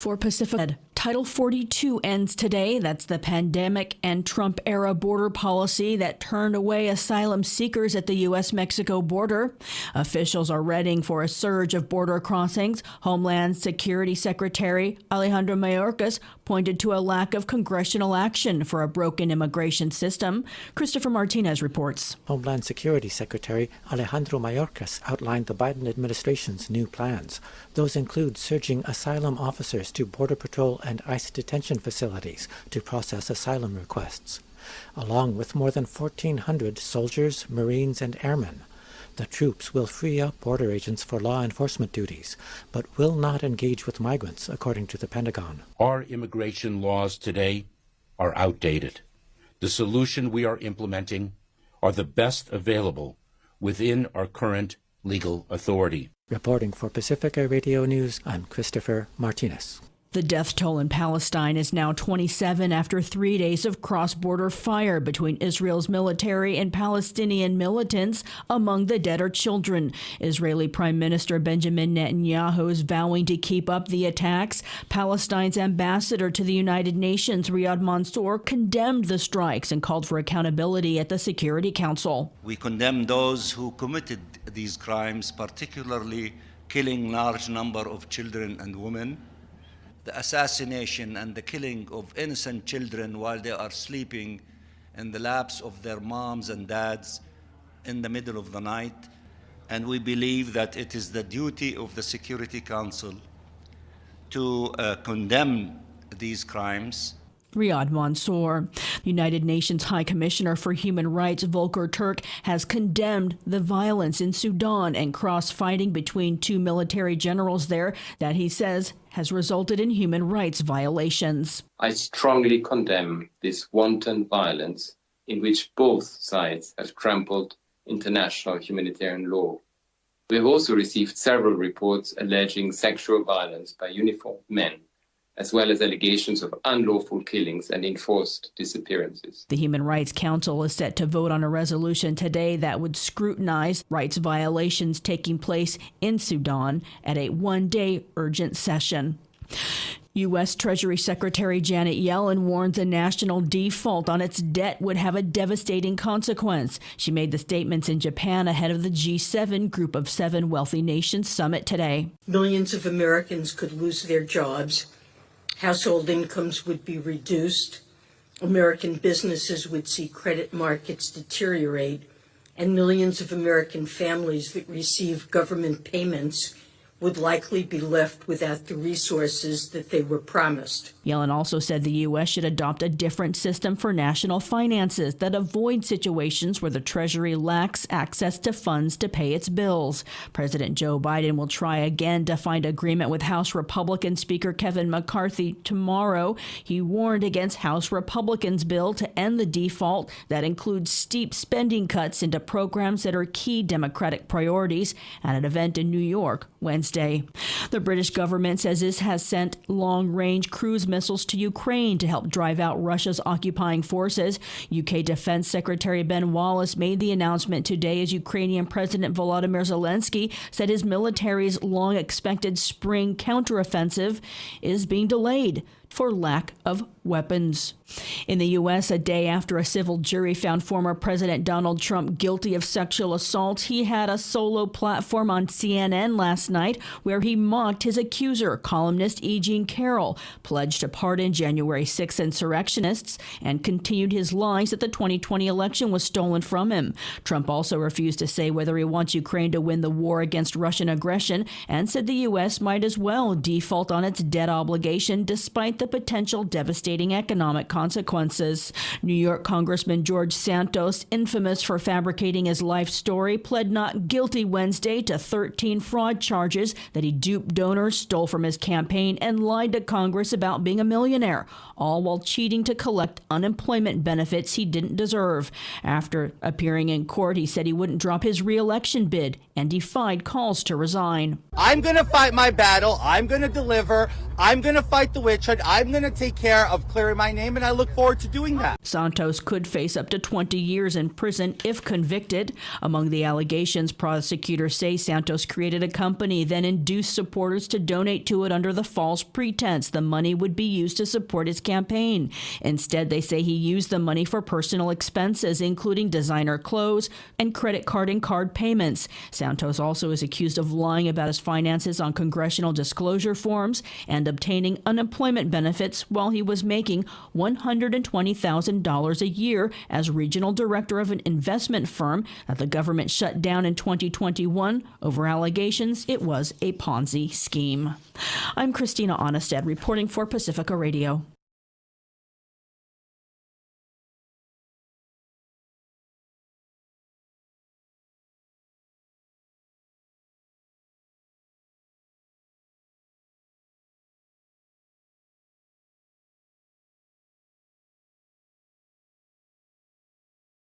For Pacifica, Title 42 ends today. That's the pandemic and Trump-era border policy that turned away asylum seekers at the U.S.-Mexico border. Officials are readying for a surge of border crossings. Homeland Security Secretary Alejandro Mayorkas pointed to a lack of congressional action for a broken immigration system. Christopher Martinez reports. Homeland Security Secretary Alejandro Mayorkas outlined the Biden administration's new plans. Those include surging asylum officers to Border Patrol and ICE detention facilities to process asylum requests, along with more than 1,400 soldiers, Marines, and airmen. The troops will free up border agents for law enforcement duties, but will not engage with migrants, according to the Pentagon. Our immigration laws today are outdated. The solution we are implementing are the best available within our current legal authority. Reporting for Pacifica Radio News, I'm Christopher Martinez. The death toll in Palestine is now 27 after 3 days of cross-border fire between Israel's military and Palestinian militants. Among the dead are children. Israeli Prime Minister Benjamin Netanyahu is vowing to keep up the attacks. Palestine's ambassador to the United Nations, Riyad Mansour, condemned the strikes and called for accountability at the Security Council. We condemn those who committed these crimes, particularly killing large number of children and women, the assassination and the killing of innocent children while they are sleeping in the laps of their moms and dads in the middle of the night. And we believe that it is the duty of the Security Council to condemn these crimes. Riyad Mansour. The United Nations High Commissioner for Human Rights, Volker Turk, has condemned the violence in Sudan and cross-fighting between two military generals there that he says has resulted in human rights violations. I strongly condemn this wanton violence in which both sides have trampled international humanitarian law. We have also received several reports alleging sexual violence by uniformed men, as well as allegations of unlawful killings and enforced disappearances. The Human Rights Council is set to vote on a resolution today that would scrutinize rights violations taking place in Sudan at a one-day urgent session. U.S. Treasury Secretary Janet Yellen warns a national default on its debt would have a devastating consequence. She made the statements in Japan ahead of the G7 Group of Seven Wealthy Nations summit today. Millions of Americans could lose their jobs. Household incomes would be reduced, American businesses would see credit markets deteriorate, and millions of American families that receive government payments would likely be left without the resources that they were promised. Yellen also said the U.S. should adopt a different system for national finances that avoids situations where the Treasury lacks access to funds to pay its bills. President Joe Biden will try again to find agreement with House Republican Speaker Kevin McCarthy tomorrow. He warned against House Republicans' bill to end the default that includes steep spending cuts into programs that are key Democratic priorities at an event in New York Wednesday. The British government says it has sent long-range cruise missiles to Ukraine to help drive out Russia's occupying forces. UK Defense Secretary Ben Wallace made the announcement today as Ukrainian President Volodymyr Zelensky said his military's long-expected spring counteroffensive is being delayed for lack of weapons. In the U.S., a day after a civil jury found former President Donald Trump guilty of sexual assault, he had a solo platform on CNN last night where he mocked his accuser, columnist E. Jean Carroll, pledged to pardon January 6 insurrectionists, and continued his lies that the 2020 election was stolen from him. Trump also refused to say whether he wants Ukraine to win the war against Russian aggression and said the U.S. might as well default on its debt obligation despite the potential devastating economic consequences. New York Congressman George Santos, infamous for fabricating his life story, pled not guilty Wednesday to 13 fraud charges that he duped donors, stole from his campaign, and lied to Congress about being a millionaire, all while cheating to collect unemployment benefits he didn't deserve. After appearing in court, he said he wouldn't drop his re-election bid and defied calls to resign. I'm going to fight my battle. I'm going to deliver. I'm going to fight the witch hunt. I'm going to take care of clearing my name, and I look forward to doing that. Santos could face up to 20 years in prison if convicted. Among the allegations, prosecutors say Santos created a company, then then induced supporters to donate to it under the false pretense the money would be used to support his campaign. Instead, they say he used the money for personal expenses, including designer clothes and credit card and card payments. Santos also is accused of lying about his finances on congressional disclosure forms and obtaining unemployment benefits while he was making $120,000 a year as regional director of an investment firm that the government shut down in 2021 over allegations it was a Ponzi scheme. I'm Christina Onnested reporting for Pacifica Radio.